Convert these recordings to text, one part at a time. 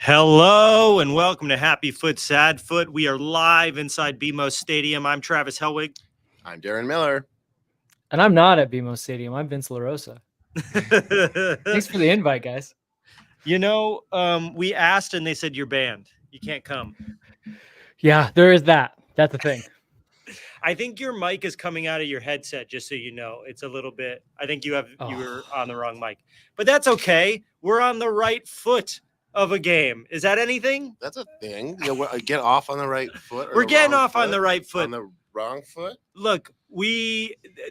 Hello and welcome to Happy Foot, Sad Foot. We are live inside BMO Stadium. I'm Travis Helwig. I'm Darren Miller. And I'm not at BMO Stadium. I'm Vince LaRosa. Thanks for the invite, guys. You know, we asked and they said you're banned. You can't come. Yeah, there is that. That's the thing. I think your mic is coming out of your headset, just so you know. It's a little bit, I think you were on the wrong mic. But that's okay. We're on the right foot of a game. Is that anything? That's a thing. Get off on the right foot. We're getting off on the right foot. On the wrong foot? Look,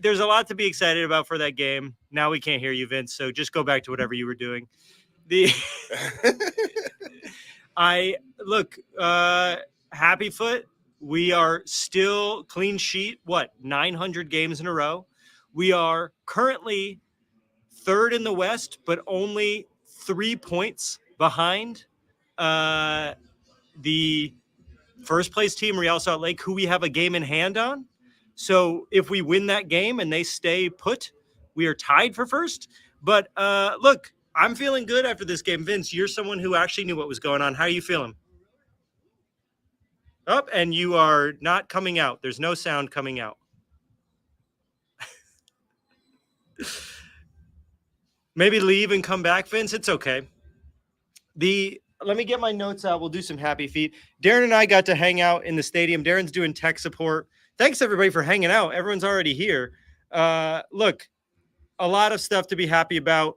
there's a lot to be excited about for that game. Now we can't hear you, Vince, so just go back to whatever you were doing. Happy Foot. We are still clean sheet, 900 games in a row. We are currently third in the West, but only 3 points behind the first place team, Real Salt Lake, who we have a game in hand on. So if we win that game and they stay put, we are tied for first. But look, I'm feeling good after this game. Vince, you're someone who actually knew what was going on. How are you feeling? Up, and you are not coming out. There's no sound coming out. Maybe leave and come back, Vince. It's okay. Let me get my notes out. We'll do some happy feet. Darren and I got to hang out in the stadium. Darren's doing tech support. Thanks, everybody, for hanging out. Everyone's already here. Look, a lot of stuff to be happy about.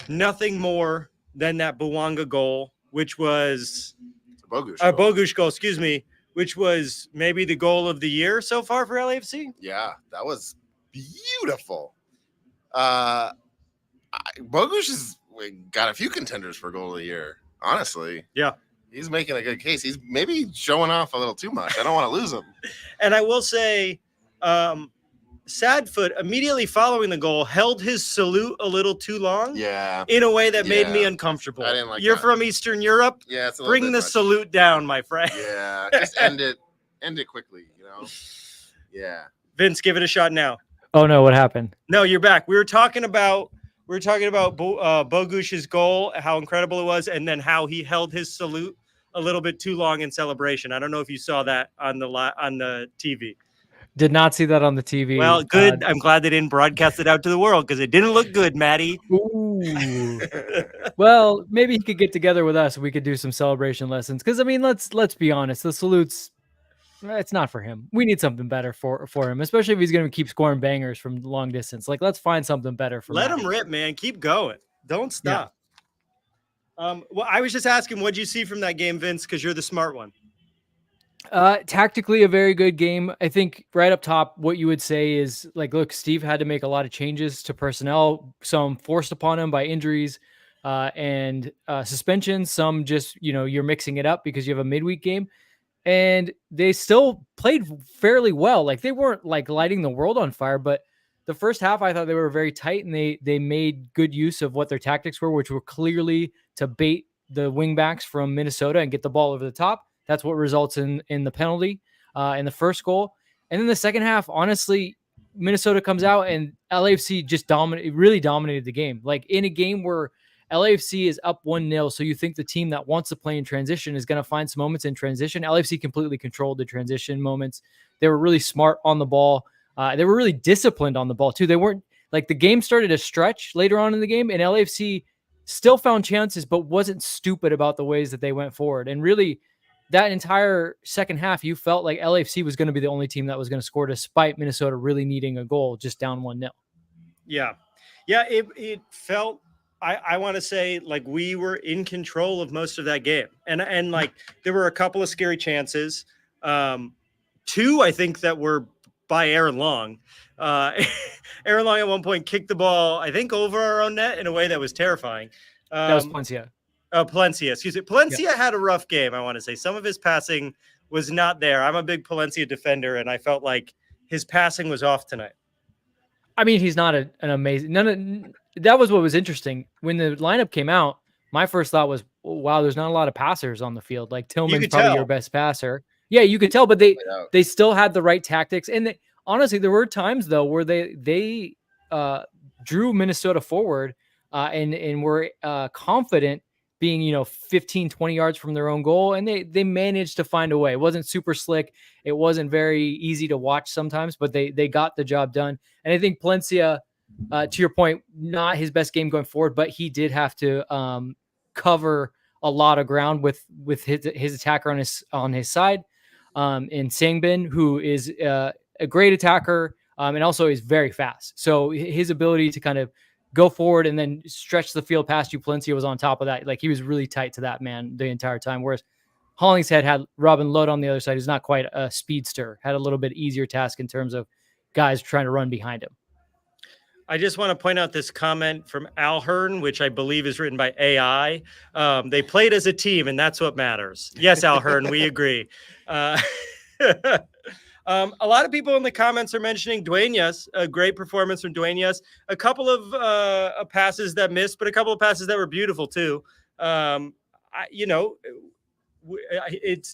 Nothing more than that Bouanga goal, which was Bogusz goal, excuse me, which was maybe the goal of the year so far for LAFC. Yeah, that was beautiful. Bogusz has got a few contenders for goal of the year, honestly. Yeah. He's making a good case. He's maybe showing off a little too much. I don't want to lose him. And I will say, Sadfoot, immediately following the goal, held his salute a little too long. Yeah. In a way that made me uncomfortable. I didn't like You're that. From Eastern Europe. Yeah, it's a bring the much. salute down, my friend. Yeah. Just end it quickly, you know? Yeah. Vince, give it a shot now. Oh no, what happened? No, you're back. We were talking about Bogusz's goal, how incredible it was, and then how he held his salute a little bit too long in celebration. I don't know if you saw that on the TV. Did not see that on the TV. Well, good. I'm glad they didn't broadcast it out to the world because it didn't look good, Matty. Ooh. Well, maybe he could get together with us and we could do some celebration lessons. Because I mean, let's be honest, the salutes, it's not for him. We need something better for him, especially if he's going to keep scoring bangers from long distance. Like, let's find something better for Let Matty. him rip, man. Keep going. Don't stop. Yeah. Well, I was just asking, what'd you see from that game, Vince? Because you're the smart one. Tactically, a very good game. I think right up top, what you would say is, like, look, Steve had to make a lot of changes to personnel, some forced upon him by injuries and suspensions, some just, you're mixing it up because you have a midweek game. And they still played fairly well. Like, they weren't like lighting the world on fire, but the first half, I thought they were very tight and they made good use of what their tactics were, which were clearly to bait the wingbacks from Minnesota and get the ball over the top. That's what results in the penalty in the first goal. And then the second half, honestly, Minnesota comes out and LAFC just really dominated the game. Like, in a game where LAFC is up 1-0, so you think the team that wants to play in transition is going to find some moments in transition. LAFC completely controlled the transition moments. They were really smart on the ball. They were really disciplined on the ball, too. They weren't like, the game started to stretch later on in the game, and LAFC still found chances, but wasn't stupid about the ways that they went forward. And really, that entire second half, you felt like LAFC was going to be the only team that was going to score, despite Minnesota really needing a goal, just down 1-0. Yeah. Yeah, it felt, I want to say, like we were in control of most of that game. And like, there were a couple of scary chances. Two, I think, that were by Aaron Long. Aaron Long at one point kicked the ball, I think, over our own net in a way that was terrifying. That was Palencia. Palencia, excuse me. Palencia had a rough game, I want to say. Some of his passing was not there. I'm a big Palencia defender, and I felt like his passing was off tonight. I mean, he's not an amazing... that was what was interesting. When the lineup came out, my first thought was, wow, there's not a lot of passers on the field. Like, Tillman's probably your best passer. Yeah, you could tell, but they still had the right tactics. And honestly, there were times, though, where they drew Minnesota forward and were confident being, 15, 20 yards from their own goal. And they managed to find a way. It wasn't super slick. It wasn't very easy to watch sometimes, but they got the job done. And I think Palencia, to your point, not his best game going forward, but he did have to cover a lot of ground with his attacker on his side, in Sangbin, who is a great attacker, and also is very fast. So his ability to kind of go forward and then stretch the field past you, Palencia was on top of that. Like, he was really tight to that man the entire time. Whereas Hollingshead had Robin Lod on the other side, who's not quite a speedster, had a little bit easier task in terms of guys trying to run behind him. I just want to point out this comment from Al Hearn, which I believe is written by AI. They played as a team, and that's what matters. Yes, Al Hearn, we agree. A lot of people in the comments are mentioning Duenas, a great performance from Duenas. A couple of passes that missed, but a couple of passes that were beautiful too. It's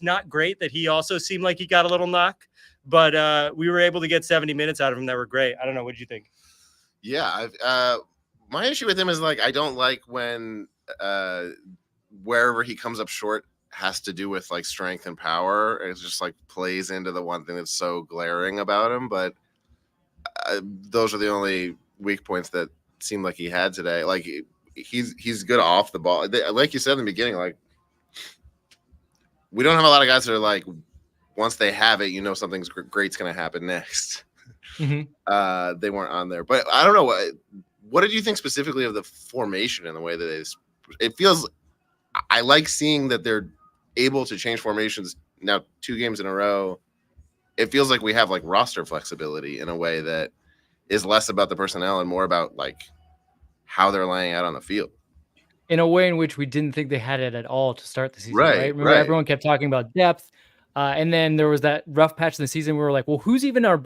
not great that he also seemed like he got a little knock, but we were able to get 70 minutes out of him that were great. I don't know. What did you think? Yeah, my issue with him is I don't like when wherever he comes up short has to do with strength and power. It just plays into the one thing that's so glaring about him. But those are the only weak points that seem like he had today. He's good off the ball. Like you said in the beginning, we don't have a lot of guys that are once they have it, something's great's going to happen next. Mm-hmm. They weren't on there, but I don't know what did you think specifically of the formation and the way that it feels. I like seeing that they're able to change formations now 2 games in a row. It feels like we have roster flexibility in a way that is less about the personnel and more about how they're laying out on the field. In a way in which we didn't think they had it at all to start the season, right? Remember, everyone kept talking about depth. And then there was that rough patch in the season where we're like, well, who's even our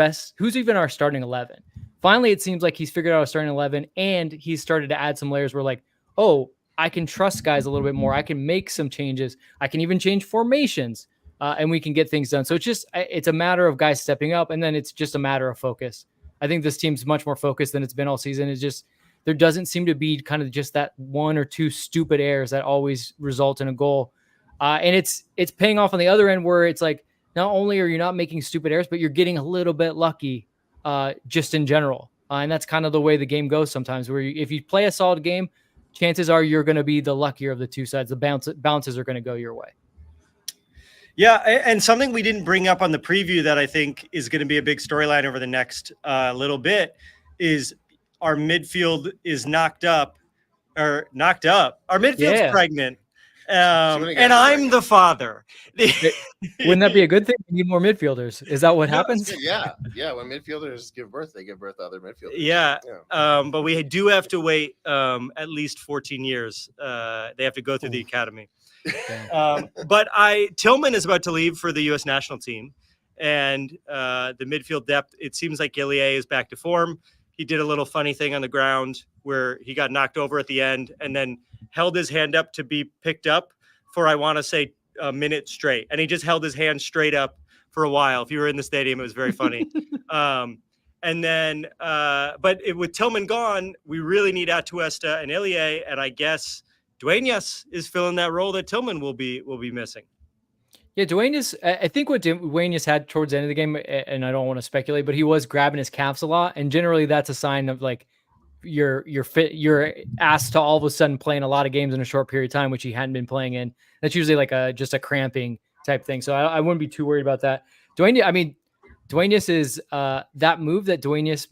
starting 11? Finally, it seems like he's figured out a starting 11, and he's started to add some layers where oh, I can trust guys a little bit more. I can make some changes. I can even change formations, and we can get things done. So it's a matter of guys stepping up, and then it's just a matter of focus. I think this team's much more focused than it's been all season. It's just, there doesn't seem to be kind of just that 1 or 2 stupid errors that always result in a goal. And it's paying off on the other end where it's not only are you not making stupid errors, but you're getting a little bit lucky just in general. And that's kind of the way the game goes sometimes, where if you play a solid game, chances are you're going to be the luckier of the two sides. The bounces are going to go your way. Yeah, and something we didn't bring up on the preview that I think is going to be a big storyline over the next little bit is our midfield is knocked up. Our midfield's pregnant. And I'm the father. Wouldn't that be a good thing? We need more midfielders. Is that what happens? Yeah. When midfielders give birth, they give birth to other midfielders. Yeah. But we do have to wait at least 14 years. They have to go through the academy. But Tillman is about to leave for the U.S. national team, and the midfield depth. It seems like Gillier is back to form. He did a little funny thing on the ground where he got knocked over at the end and then held his hand up to be picked up for, I want to say, a minute straight. And he just held his hand straight up for a while. If you were in the stadium, it was very funny. And then, with Tillman gone, we really need Atuesta and Ilie. And I guess Duenas is filling that role that Tillman will be missing. Yeah, Duenas, I think what Duenas had towards the end of the game, and I don't want to speculate, but he was grabbing his calves a lot. And generally that's a sign of you're fit, you're asked to all of a sudden play in a lot of games in a short period of time, which he hadn't been playing in. That's usually just a cramping type thing. So I wouldn't be too worried about that. Duenas is that move that Duenas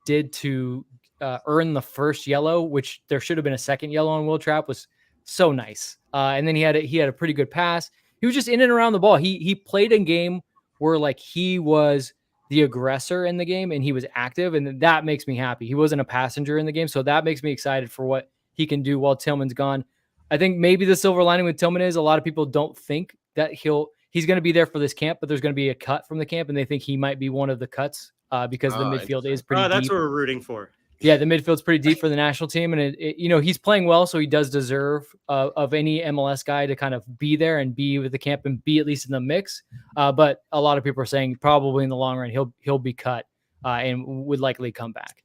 did to earn the first yellow, which there should have been a second yellow on Will Trapp, was so nice. And then he had a pretty good pass. He was just in and around the ball. He played a game where he was the aggressor in the game and he was active, and that makes me happy. He wasn't a passenger in the game, so that makes me excited for what he can do while Tillman's gone. I think maybe the silver lining with Tillman is a lot of people don't think that he's going to be there for this camp, but there's going to be a cut from the camp, and they think he might be one of the cuts because the midfield is pretty deep. That's what we're rooting for. Yeah, the midfield's pretty deep for the national team, and he's playing well, so he does deserve of any MLS guy to kind of be there and be with the camp and be at least in the mix. But a lot of people are saying probably in the long run he'll be cut and would likely come back.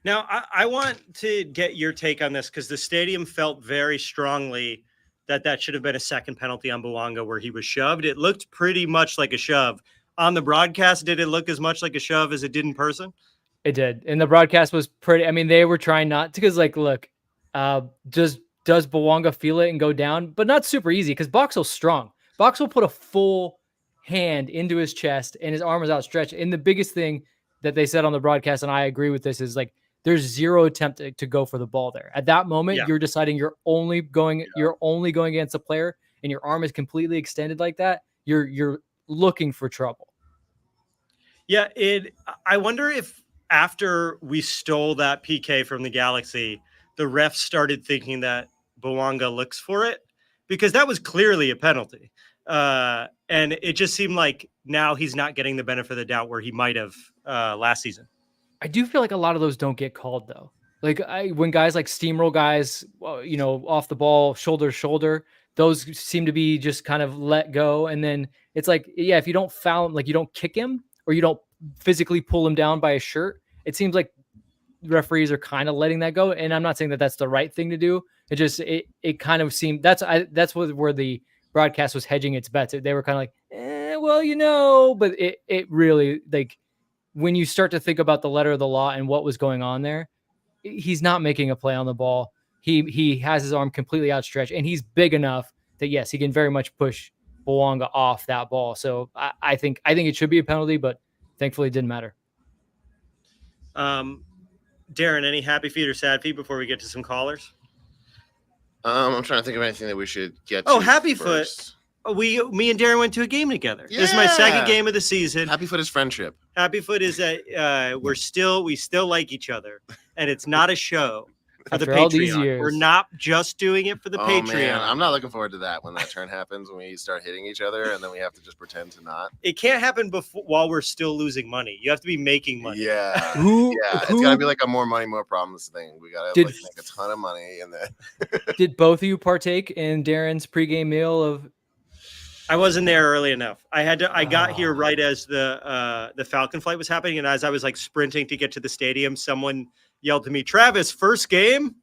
Now, I want to get your take on this because the stadium felt very strongly that should have been a second penalty on Bouanga where he was shoved. It looked pretty much like a shove. On the broadcast, did it look as much like a shove as it did in person? It did. And the broadcast was pretty, I mean, they were trying not to, because like, look, does Bouanga feel it and go down? But not super easy because Boxall's strong. Boxall put a full hand into his chest and his arm was outstretched. And the biggest thing that they said on the broadcast, and I agree with this, is like there's zero attempt to go for the ball there. At that moment, you're deciding you're only going against a player and your arm is completely extended like that. You're looking for trouble. Yeah, I wonder if after we stole that PK from the Galaxy, the refs started thinking that Bouanga looks for it, because that was clearly a penalty. And it just seemed like now he's not getting the benefit of the doubt where he might have last season. I do feel like a lot of those don't get called though. Like when guys like steamroll guys, off the ball, shoulder to shoulder, those seem to be just kind of let go. And then it's like, yeah, if you don't foul him, like you don't kick him or you don't physically pull him down by his shirt, it seems like referees are kind of letting that go. And I'm not saying that that's the right thing to do. It just, it kind of seemed that's where the broadcast was hedging its bets. They were kind of like, but it really, like, when you start to think about the letter of the law and what was going on there, he's not making a play on the ball. He has his arm completely outstretched and he's big enough that yes, he can very much push Bouanga off that ball. So I think it should be a penalty, but thankfully it didn't matter. Darren, any happy feet or sad feet before we get to some callers? I'm trying to think of anything that we should get to. Oh, happy first. foot. Me and Darren went to a game together. Yeah. This is my second game of the season. Happy foot is friendship. Happy foot is that we still like each other, and it's not a show for After the Patreon. all these years. We're not just doing it for the Patreon. Man, I'm not looking forward to that when that turn happens, when we start hitting each other and then we have to just pretend to not. It can't happen while we're still losing money. You have to be making money. Yeah. It's got to be like a more money, more problems thing. We got to make a ton of money. And then Did both of you partake in Darren's pregame meal of? I wasn't there early enough. I got here right as the Falcon flight was happening. And as I was like sprinting to get to the stadium, someone yelled to me, "Travis, first game?"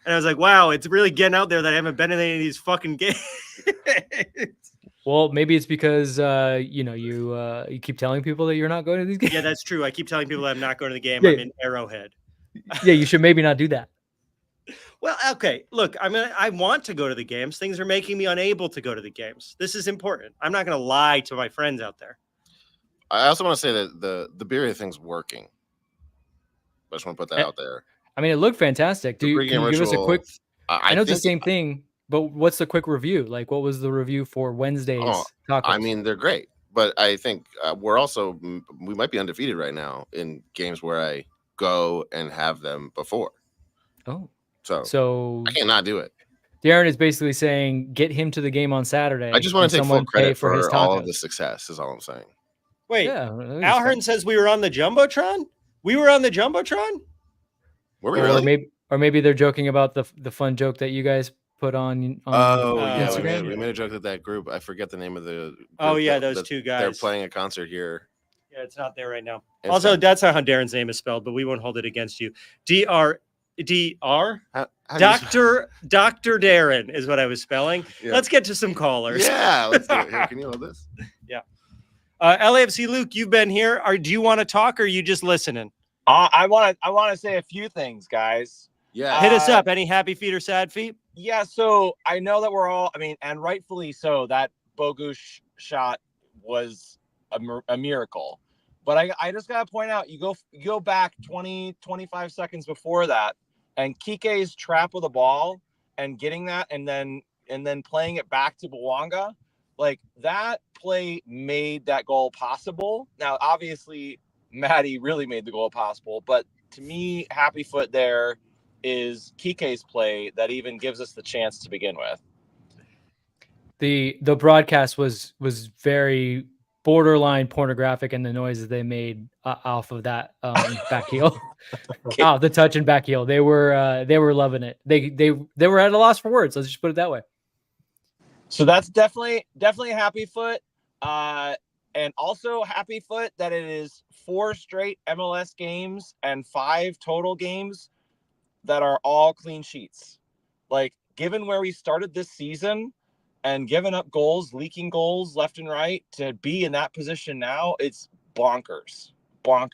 And I was like, wow, it's really getting out there that I haven't been in any of these fucking games. Well, maybe it's because you keep telling people that you're not going to these games. Yeah, that's true. I keep telling people that I'm not going to the game. Yeah. I'm in Arrowhead. Yeah, you should maybe not do that. Well, okay. Look, I want to go to the games. Things are making me unable to go to the games. This is important. I'm not going to lie to my friends out there. I also want to say that the Beery thing's working. I just want to put that out there. I mean, it looked fantastic. Can you give us a quick? I know it's the same thing, but what's the quick review? Like, what was the review for Wednesday's tacos? I mean, they're great, but I think we might be undefeated right now in games where I go and have them before. Oh, so I can't not do it. Darren is basically saying, get him to the game on Saturday. I just want to take full credit for his all of the success. Is all I'm saying. Wait, Alhern says we were on the Jumbotron. We were on the Jumbotron? Were we really? Or maybe they're joking about the fun joke that you guys put on Instagram. We made a joke at that group. I forget the name of the group. Oh, yeah, those two guys. They're playing a concert here. Yeah, it's not there right now. Also, that's not how Darren's name is spelled, but we won't hold it against you. Dr. Dr. Darren is what I was spelling. Yeah. Let's get to some callers. Yeah, let's do it. Here, can you hold this? Yeah. LAFC Luke, you've been here. Do you want to talk or are you just listening? I want to say a few things, guys. Yeah. Hit us up. Any happy feet or sad feet? Yeah, so I know that we're all, and rightfully so, that Bogusz shot was a miracle. But I just got to point out, you go back 20, 25 seconds before that, and Kike's trap with the ball and getting that and then playing it back to Bouanga, like that play made that goal possible. Now, obviously, Mati really made the goal possible, but to me, happy foot there is Kike's play that even gives us the chance to begin with. The broadcast was very borderline pornographic in the noises they made off of that back heel. The touch and back heel. They were loving it. They were at a loss for words. Let's just put it that way. So that's definitely happy foot. And also happy foot that it is 4 straight MLS games and 5 total games that are all clean sheets. Like, given where we started this season and giving up goals, leaking goals left and right, to be in that position now, it's bonkers. Your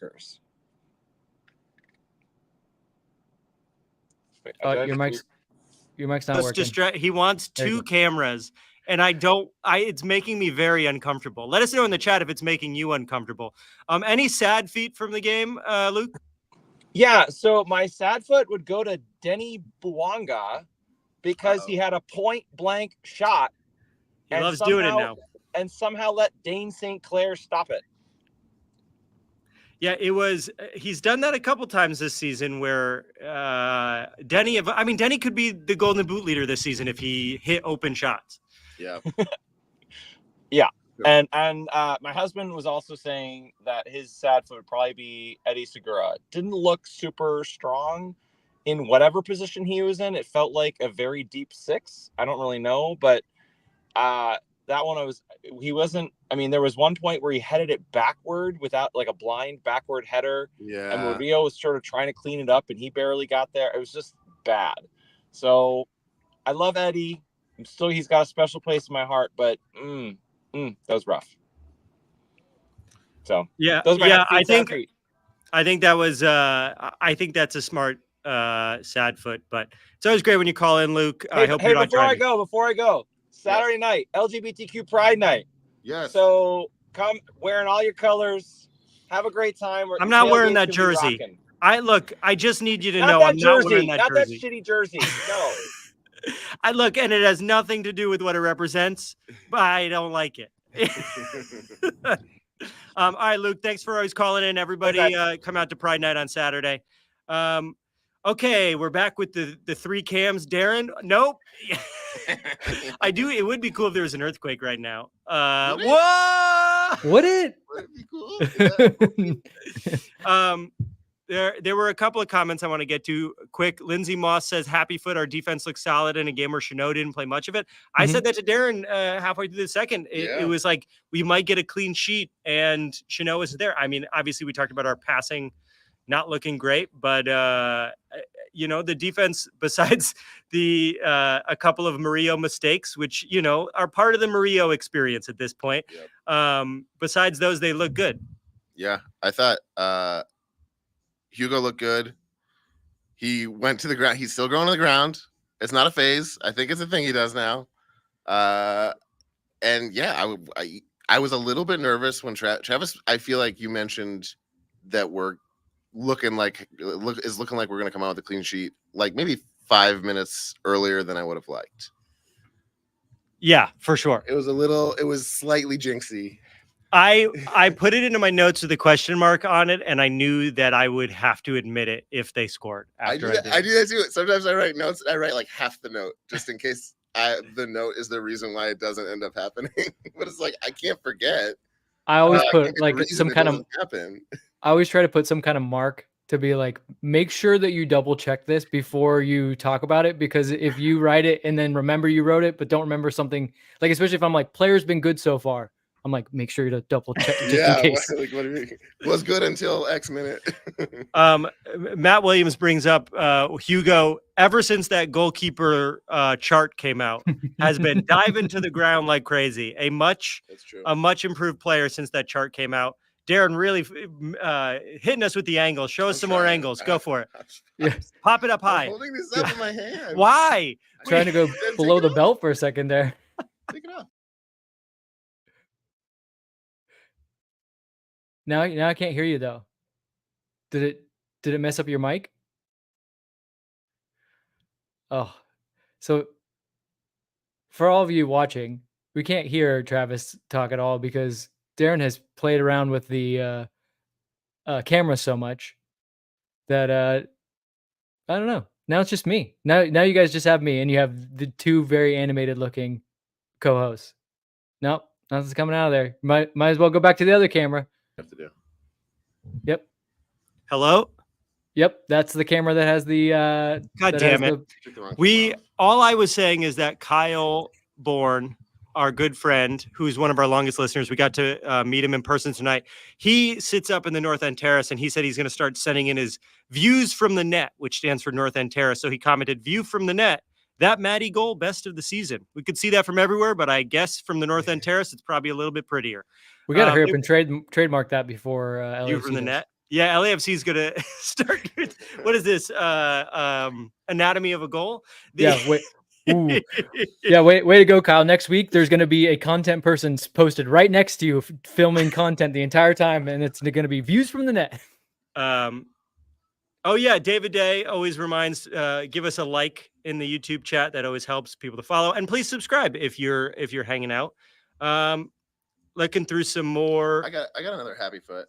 mic's not working. He wants two cameras, and it's making me very uncomfortable. Let us know in the chat if it's making you uncomfortable. Any sad feet from the game, Luke? Yeah, so my sad foot would go to Denny Bouanga because he had a point blank shot. He loves doing it now. And somehow let Dane St. Clair stop it. Yeah, he's done that a couple times this season where Denny could be the Golden Boot leader this season if he hit open shots. Yeah. Yeah. And my husband was also saying that his sad foot would probably be Eddie Segura. Didn't look super strong in whatever position he was in. It felt like a very deep 6. I don't really know, but that one there was one point where he headed it backward without like a blind backward header. Yeah. And Murillo was sort of trying to clean it up and he barely got there. It was just bad. So I love Eddie. He's got a special place in my heart, but that was rough. So yeah, I think that was I think that's a smart sad foot, but it's always great when you call in, Luke. I hope you're not driving. Before I go, Saturday night, LGBTQ Pride Night. Yes. So come wearing all your colors. Have a great time. I'm not wearing that jersey. I just need you to know I'm not wearing that jersey. Not that shitty jersey. No. And it has nothing to do with what it represents, but I don't like it. All right, Luke, thanks for always calling in. Everybody come out to Pride Night on Saturday. Okay, we're back with the 3 cams. Darren, nope. It would be cool if there was an earthquake right now. Whoa! Would it? Would it be cool? There were a couple of comments I want to get to quick. Lindsay Moss says, happy foot. Our defense looks solid in a game where Chanot didn't play much of it. I said that to Darren halfway through the second. It was like, we might get a clean sheet and Chanot isn't there. I mean, obviously we talked about our passing not looking great, but the defense, besides a couple of Murillo mistakes, which, are part of the Murillo experience at this point. Yep. Besides those, they look good. Yeah. I thought, Hugo looked good. He went to the ground. He's still going to the ground. It's not a phase. I think it's a thing he does now. And yeah, I was a little bit nervous when Travis. I feel like you mentioned that we're looking like we're going to come out with a clean sheet, like maybe 5 minutes earlier than I would have liked. Yeah, for sure. It was slightly jinxy. I put it into my notes with a question mark on it, and I knew that I would have to admit it if they scored. I do that too. Sometimes I write notes. I write like half the note just in case the note is the reason why it doesn't end up happening. But it's like I can't forget. I always put like some kind of. Happen. I always try to put some kind of mark to be like, make sure that you double check this before you talk about it, because if you write it and then remember you wrote it but don't remember something, like especially if I'm like, player's been good so far. I'm like, make sure to double check just in case. What do you mean? Was good until X minute. Matt Williams brings up Hugo, ever since that goalkeeper chart came out, has been diving to the ground like crazy. A much improved player since that chart came out. Darren really hitting us with the angles. Show us some more angles. Go for it. Pop it up high. I'm holding this up in my hand. Why? Trying to go below the belt for a second there. Take it off. Now I can't hear you though. Did it mess up your mic? Oh, so for all of you watching, we can't hear Travis talk at all because Darren has played around with the camera so much that I don't know. Now it's just me. Now you guys just have me, and you have the 2 very animated looking co-hosts. Nope, nothing's coming out of there. Might as well go back to the other camera. Have to do. Yep. Hello? Yep, that's the camera that has the God damn it. All I was saying is that Kyle Bourne, our good friend, who's one of our longest listeners, we got to meet him in person tonight. He sits up in the North End Terrace, and he said he's going to start sending in his views from the net, which stands for North End Terrace. So he commented, view from the net. That Matty goal, best of the season. We could see that from everywhere, but I guess from the North End Terrace, it's probably a little bit prettier. We got to hurry up and trademark that before you LAFC from the does. net. Yeah, LAFC is gonna start. What is this? Anatomy of a goal. Yeah, wait. Ooh. Yeah, way to go, Kyle. Next week, there's going to be a content person posted right next to you filming content the entire time, and it's going to be views from the net. Oh yeah, David Day always reminds, give us a like in the YouTube chat. That always helps people to follow, and please subscribe if you're hanging out. Looking through some more. I got another happy foot.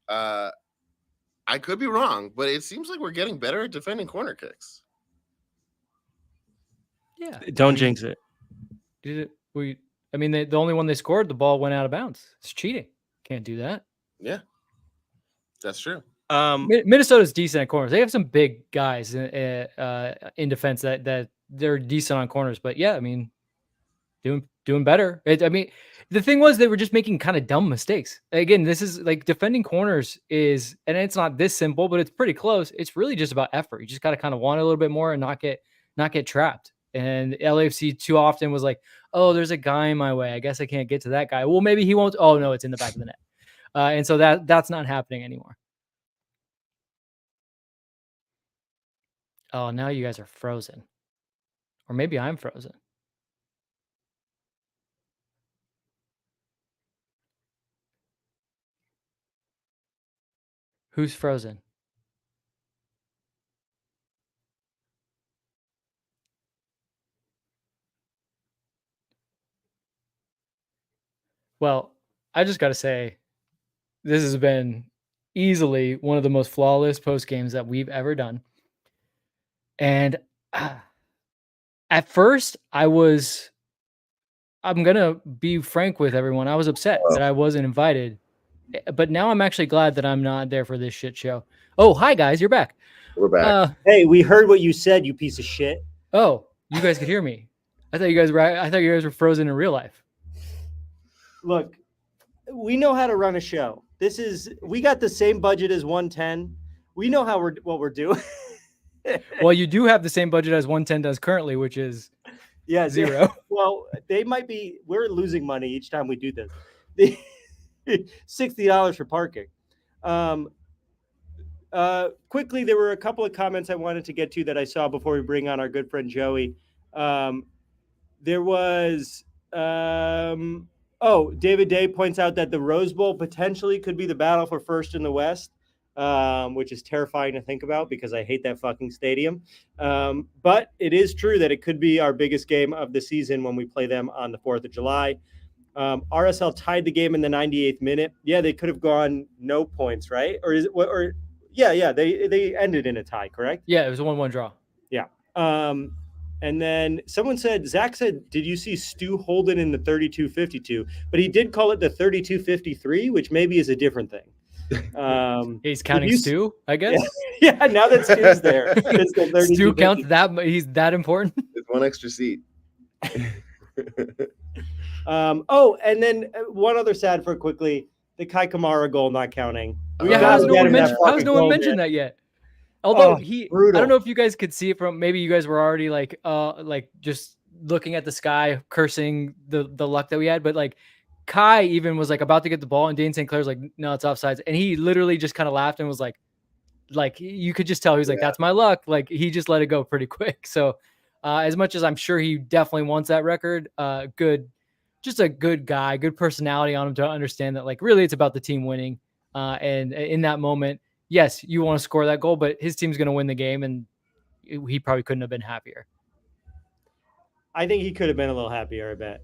I could be wrong, but it seems like we're getting better at defending corner kicks. Yeah, don't jinx it. The only one they scored, the ball went out of bounds. It's cheating. Can't do that. Yeah, that's true. Minnesota's decent at corners. They have some big guys in defense that they're decent on corners. But yeah, I mean, doing better. The thing was they were just making kind of dumb mistakes. Again, this is like defending corners is, and it's not this simple, but it's pretty close. It's really just about effort. You just got to kind of want a little bit more and not get trapped. And LAFC too often was like, oh, there's a guy in my way. I guess I can't get to that guy. Well, maybe he won't. Oh no, it's in the back of the net. And so that's not happening anymore. Oh, now you guys are frozen. Or maybe I'm frozen. Who's frozen? Well, I just got to say, this has been easily one of the most flawless post games that we've ever done. And at first, I'm going to be frank with everyone. I was upset that I wasn't invited. But now I'm actually glad that I'm not there for this shit show. Oh, hi, guys. You're back. We're back. Hey, we heard what you said, you piece of shit. Oh, you guys could hear me. I thought you guys were frozen in real life. Look, we know how to run a show. We got the same budget as 110. We know what we're doing. Well, you do have the same budget as 110 does currently, which is 0. Well, we're losing money each time we do this. $60 for parking. Quickly, there were a couple of comments I wanted to get to that I saw before we bring on our good friend Joey. There was David Day points out that the Rose Bowl potentially could be the battle for first in the West, which is terrifying to think about because I hate that fucking stadium. But it is true that it could be our biggest game of the season when we play them on the 4th of July. RSL tied the game in the 98th minute. Yeah, they could have gone no points, right? Or is it? They ended in a tie, correct? Yeah, it was a 1-1 draw. Yeah. And then Zach said, did you see Stu Holden in the 32-52? But he did call it the 32-53, which maybe is a different thing. He's counting Stu, I guess. Yeah, now that Stu's there. It's the Stu counts that. He's that important. It's one extra seat. And then one other sad for quickly, the Kai Kamara goal not counting. How has no one mentioned that yet? Although brutal. I don't know if you guys could see it from, maybe you guys were already like just looking at the sky, cursing the luck that we had. But like Kai even was like about to get the ball and Dane St. Clair's like, no, it's offsides. And he literally just kind of laughed and was like you could just tell he was like, that's my luck. Like he just let it go pretty quick. So as much as I'm sure he definitely wants that record, just a good guy, good personality on him to understand that like really it's about the team winning. And in that moment, yes, you want to score that goal, but his team's going to win the game, and he probably couldn't have been happier. I think he could have been a little happier, I bet,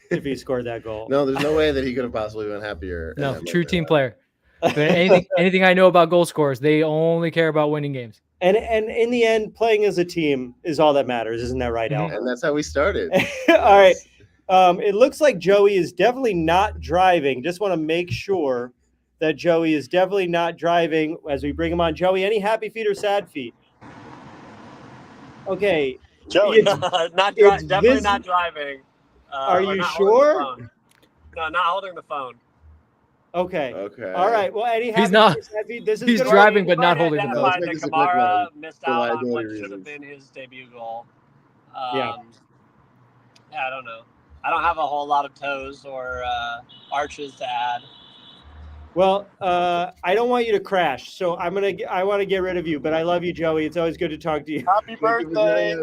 if he scored that goal. No, there's no way that he could have possibly been happier. No, true team player. But anything I know about goal scorers, they only care about winning games. And in the end, playing as a team is all that matters. Isn't that right, Al? And that's how we started. All right. It looks like Joey is definitely not driving. Just want to make sure that Joey is definitely not driving as we bring him on. Joey, any happy feet or sad feet? Okay. Joey, definitely not driving. Are you sure? No, not holding the phone. Okay. All right. Well, any happy he's not. Sad feet? This is he's driving, but not holding the phone. Kamara missed out on what should have been his debut goal. Yeah. Yeah, I don't know. I don't have a whole lot of toes or arches to add. Well, I don't want you to crash, so I want to get rid of you. But I love you, Joey. It's always good to talk to you. Happy birthday!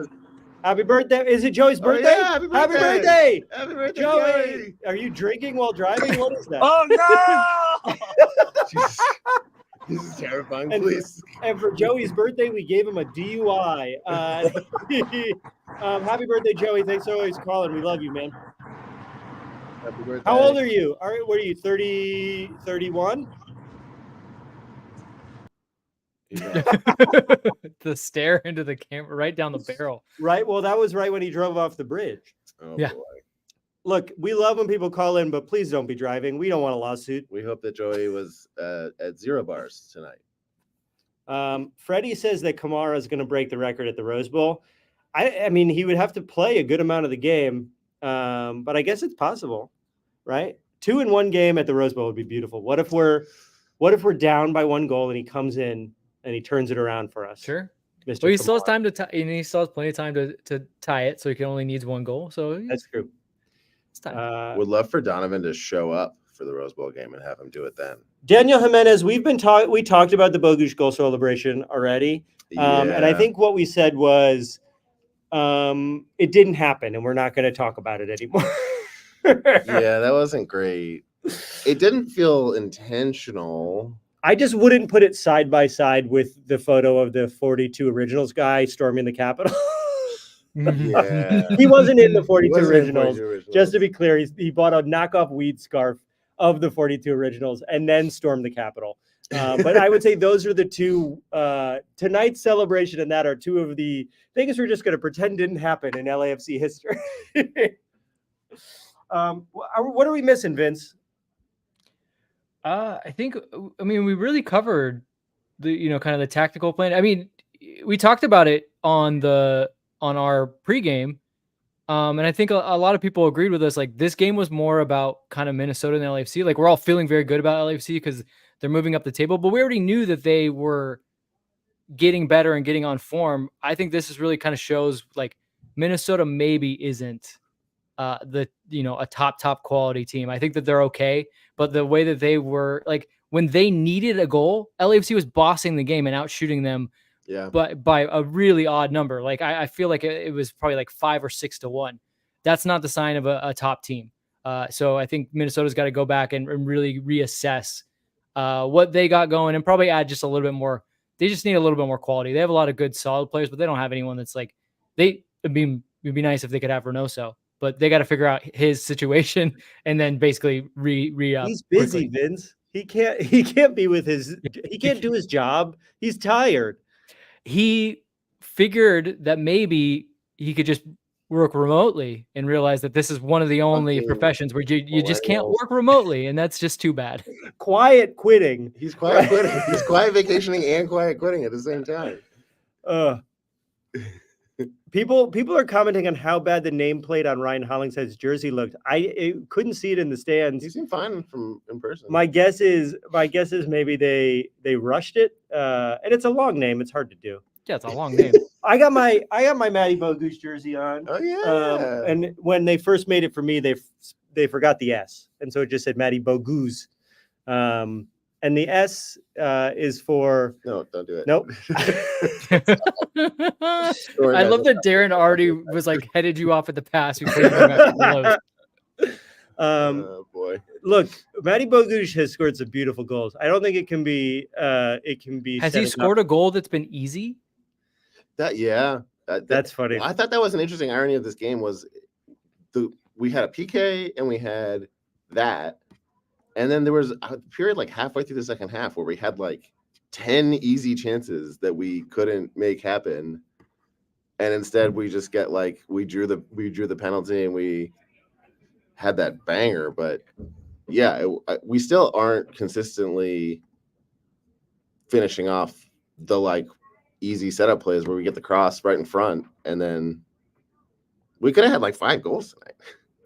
Happy birthday! Is it Joey's birthday? Oh, yeah, happy birthday! Happy birthday! Happy birthday, Joey! Are you drinking while driving? What is that? Oh no! Jesus. This is terrifying. And- Please. And for Joey's birthday, we gave him a DUI. Happy birthday, Joey. Thanks for always calling. We love you, man. Happy birthday. How old are you? All right, what are you, 30, 31? The stare into the camera, right down the barrel. Right. Well, that was right when he drove off the bridge. Oh, Yeah. boy. Look, we love when people call in, but please don't be driving. We don't want a lawsuit. We hope that Joey was at 0 bars tonight. Freddie says that Kamara is going to break the record at the Rose Bowl. I mean, he would have to play a good amount of the game, but I guess it's possible, right? 2 in 1 game at the Rose Bowl would be beautiful. What if we're down by 1 goal and he comes in and he turns it around for us? Sure. Mr. Well, he still has Kamara. time to tie, and he still has plenty of time to tie it, so he only needs 1 goal. So That's true. it's time. Would love for Donovan to show up for the Rose Bowl game and have him do it then. Daniel Jimenez, we talked about the Bogusz goal celebration already. And I think what we said was it didn't happen and we're not going to talk about it anymore. Yeah, that wasn't great. It didn't feel intentional. I just wouldn't put it side by side with the photo of the 42 Originals guy storming the Capitol. Yeah. He wasn't in the He 42 wasn't in Originals. 42 Originals. Just to be clear, he bought a knockoff weed scarf of the 42 Originals and then stormed the Capitol. But I would say those are the two. Tonight's celebration and that are 2 of the things we're just going to pretend didn't happen in LAFC history. What are we missing, Vince? I mean, we really covered the, kind of the tactical plan. I mean, we talked about it on our pregame. And I think a lot of people agreed with us. Like, this game was more about kind of Minnesota than LAFC. Like, we're all feeling very good about LAFC because they're moving up the table, but we already knew that they were getting better and getting on form. I think this is really kind of shows like Minnesota maybe isn't a top quality team. I think that they're okay, but the way that they were, like, when they needed a goal, LAFC was bossing the game and out shooting them. Yeah. But by a really odd number. Like, I feel like it was probably like 5 or 6-1. That's not the sign of a top team. So I think Minnesota's got to go back and really reassess what they got going and probably add just a little bit more. They just need a little bit more quality. They have a lot of good, solid players, but they don't have anyone that's like, it'd be nice if they could have Reynoso, but they got to figure out his situation and then basically He's busy, quickly. Vince. He can't be with he can't do his job. He's tired. He figured that maybe he could just work remotely and realize that this is one of the only professions where you just can't work remotely, and that's just too bad. Quiet quitting. He's quiet quitting. He's quiet vacationing and quiet quitting at the same time. People are commenting on how bad the nameplate on Ryan Hollingshead's jersey looked. I couldn't see it in the stands. He seemed fine from in person. My guess is maybe they rushed it. And it's a long name. It's hard to do. Yeah, it's a long name. I got my Mati Bogusz jersey on. Oh yeah. And when they first made it for me, they forgot the S, and so it just said Mati Bogusz. And the S is for No, don't do it. Nope. I love that Darren already was like headed you off at the pass before you came back. Oh boy. Look, Mati Bogusz has scored some beautiful goals. I don't think it can be. Has he scored a goal that's been easy? That's funny. I thought that was an interesting irony of this game was we had a PK and we had that. And then there was a period like halfway through the second half where we had like 10 easy chances that we couldn't make happen. And instead we just get like, we drew the penalty and we had that banger. But yeah, we still aren't consistently finishing off the like easy setup plays where we get the cross right in front. And then we could have had like 5 goals tonight.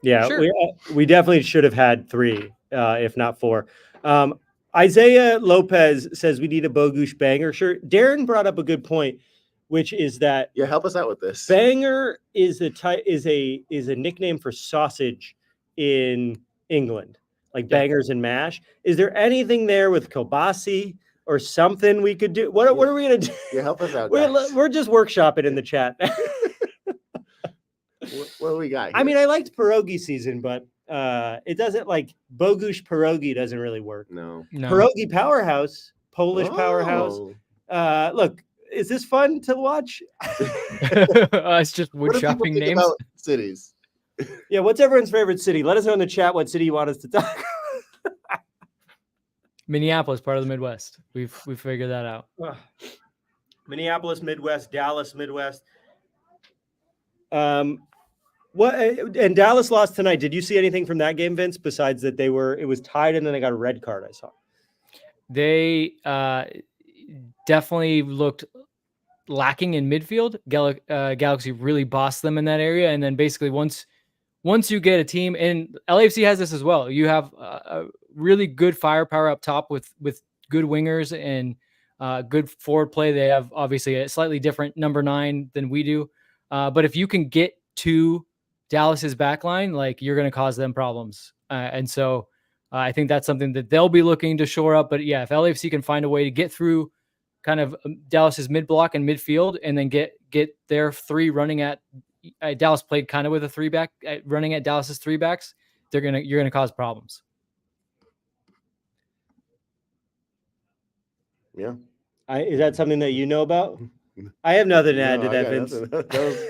Yeah, Sure. we definitely should have had 3. If not 4. Isaiah Lopez says we need a Bogusz banger. Sure. Darren brought up a good point. which is that Yeah, help us out with this. banger is a nickname for sausage in England, like bangers and mash. Is there anything there with kielbasi or something we could do? What are we gonna do? Yeah, help us out, guys. We're just workshopping in the chat. What do we got here? I mean, I liked pierogi season, but it doesn't like Bogusz pierogi doesn't really work. No. Pierogi powerhouse, Polish powerhouse. Look, is this fun to watch? It's just wood What do people shopping think names. about cities? Yeah, what's everyone's favorite city? Let us know in the chat what city you want us to talk about. Minneapolis, part of the Midwest. We've figured that out. Minneapolis, Midwest, Dallas, Midwest. What and Dallas lost tonight. Did you see anything from that game, Vince? Besides that it was tied and then they got a red card. I saw. They Definitely looked lacking in midfield. Galaxy really bossed them in that area, and then basically once you get a team, and LAFC has this as well. You have a really good firepower up top with good wingers and good forward play. They have obviously a slightly different number 9 than we do, but if you can get to Dallas's back line, like you're going to cause them problems. And so I think that's something that they'll be looking to shore up. But yeah, if LAFC can find a way to get through kind of Dallas's mid block and midfield, and then get their 3 running at Dallas played kind of with a 3-back running at Dallas's 3-backs, you're going to cause problems. Yeah. Is that something that you know about? I have nothing to add to that, Vince. That was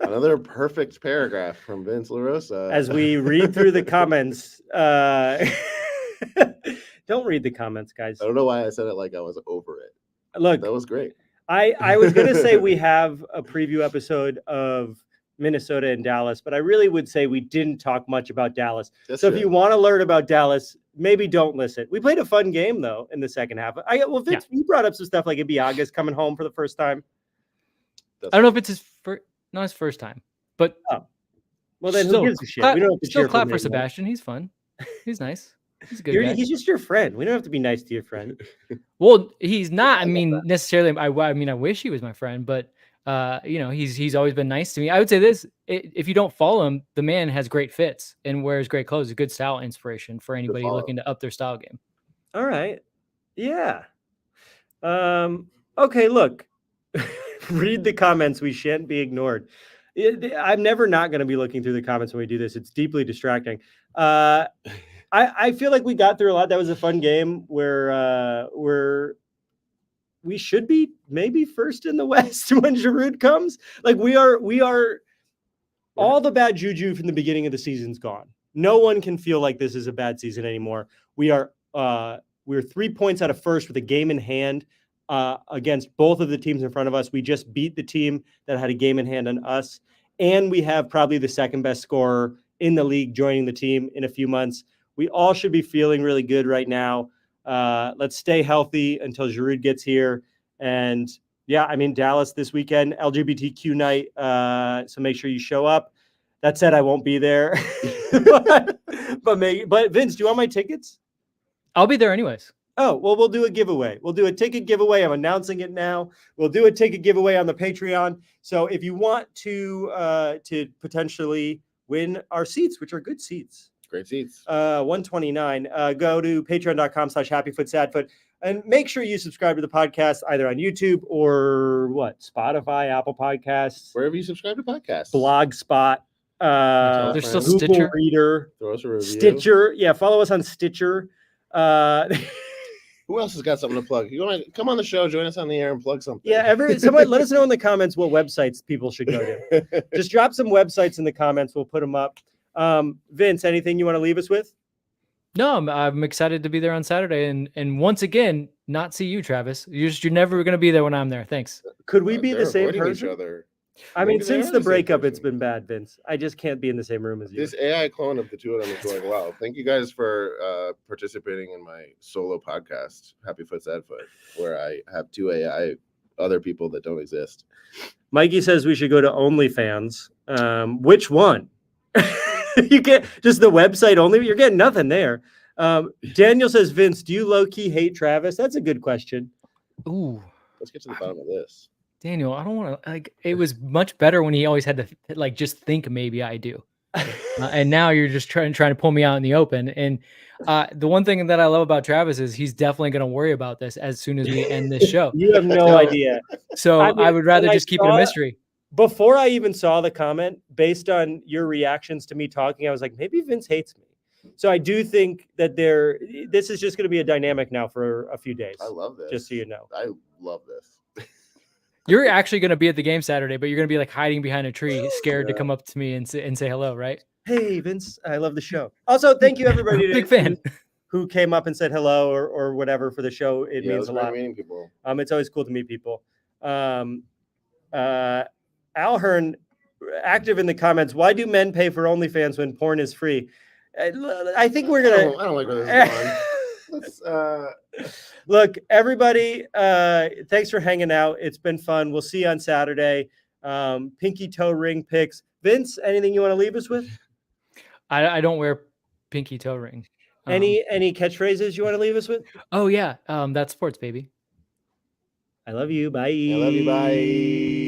another perfect paragraph from Vince LaRosa. As we read through the comments, don't read the comments, guys. I don't know why I said it like I was over it. Look, that was great. I was going to say we have a preview episode of Minnesota and Dallas, but I really would say we didn't talk much about Dallas. That's so true. if you want to learn about Dallas, maybe don't listen. We played a fun game, though, in the second half. Vince, you brought up some stuff like Ibiaga's coming home for the first time. That's I don't know if it's not his first time, but well, then still, who gives a shit? We don't have to still cheer clap him for anymore. Sebastian. He's fun. He's nice. He's a good guy. He's just your friend. We don't have to be nice to your friend. Well, he's not. I mean, necessarily. I mean, I wish he was my friend, but he's always been nice to me. I would say this: if you don't follow him, the man has great fits and wears great clothes. A good style inspiration for anybody looking to up their style game. All right. Yeah. Okay. Look, read the comments. We shan't be ignored. I'm never not going to be looking through the comments when we do this. It's deeply distracting. I feel like we got through a lot. That was a fun game where we should be maybe first in the West when Giroud comes. Like we are all the bad juju from the beginning of the season's gone. No one can feel like this is a bad season anymore. We're 3 points out of first with a game in hand against both of the teams in front of us. We just beat the team that had a game in hand on us. And we have probably the second best scorer in the league joining the team in a few months. We all should be feeling really good right now. Let's stay healthy until Giroud gets here. And yeah, I mean, Dallas this weekend, LGBTQ night. So make sure you show up. That said, I won't be there. but Vince, do you want my tickets? I'll be there anyways. Oh, well, we'll do a giveaway. We'll do a ticket giveaway. I'm announcing it now. We'll do a ticket giveaway on the Patreon. So if you want to potentially win our seats, which are good seats. Great seats. 129. Go to patreon.com/happyfootsadfoot and make sure you subscribe to the podcast either on YouTube or Spotify, Apple Podcasts, Wherever you subscribe to podcasts. Blogspot, There's still Google Stitcher. Reader, Throw us a review. Stitcher. Yeah, follow us on Stitcher. Who else has got something to plug? You want to come on the show, join us on the air, and plug something? Yeah, somebody let us know in the comments what websites people should go to. Just drop some websites in the comments. We'll put them up. Vince, anything you want to leave us with? No, I'm excited to be there on Saturday, and once again, not see you, Travis. You're never going to be there when I'm there. Thanks. Could we be They're the same avoiding person? Each other. I mean, Maybe they since are the the same breakup, person. it's been bad, Vince. I just can't be in the same room as you. This AI clone of the two of them is going well. Thank you guys for participating in my solo podcast, Happy Foot Sad Foot, where I have two AI other people that don't exist. Mikey says we should go to OnlyFans. Which one? You get just the website only. You're getting nothing there. Daniel says, Vince, do you low key hate Travis? That's a good question. Ooh, Let's get to the bottom of this. Daniel, I don't want to like. It was much better when he always had to like just think maybe I do, and now you're just trying to pull me out in the open. And the one thing that I love about Travis is he's definitely going to worry about this as soon as we end this show. You have no idea. So I mean, I would rather when I just keep it a saw- mystery. Before I even saw the comment, based on your reactions to me talking, I was like, maybe Vince hates me. So I do think that this is just going to be a dynamic now for a few days. I love this. Just so you know. I love this. You're actually going to be at the game Saturday, but you're going to be like hiding behind a tree, scared to come up to me and say hello, right? Hey, Vince, I love the show. Also, thank you everybody Big fan. who came up and said hello or whatever for the show. It means a lot. Meeting people. It's always cool to meet people. Alhern, active in the comments. Why do men pay for OnlyFans when porn is free? I think we're gonna. I don't like where this is going. Look, everybody. Thanks for hanging out. It's been fun. We'll see you on Saturday. Pinky toe ring picks. Vince, anything you want to leave us with? I don't wear pinky toe ring. Any catchphrases you want to leave us with? Oh yeah, that's sports, baby. I love you. Bye. I love you. Bye.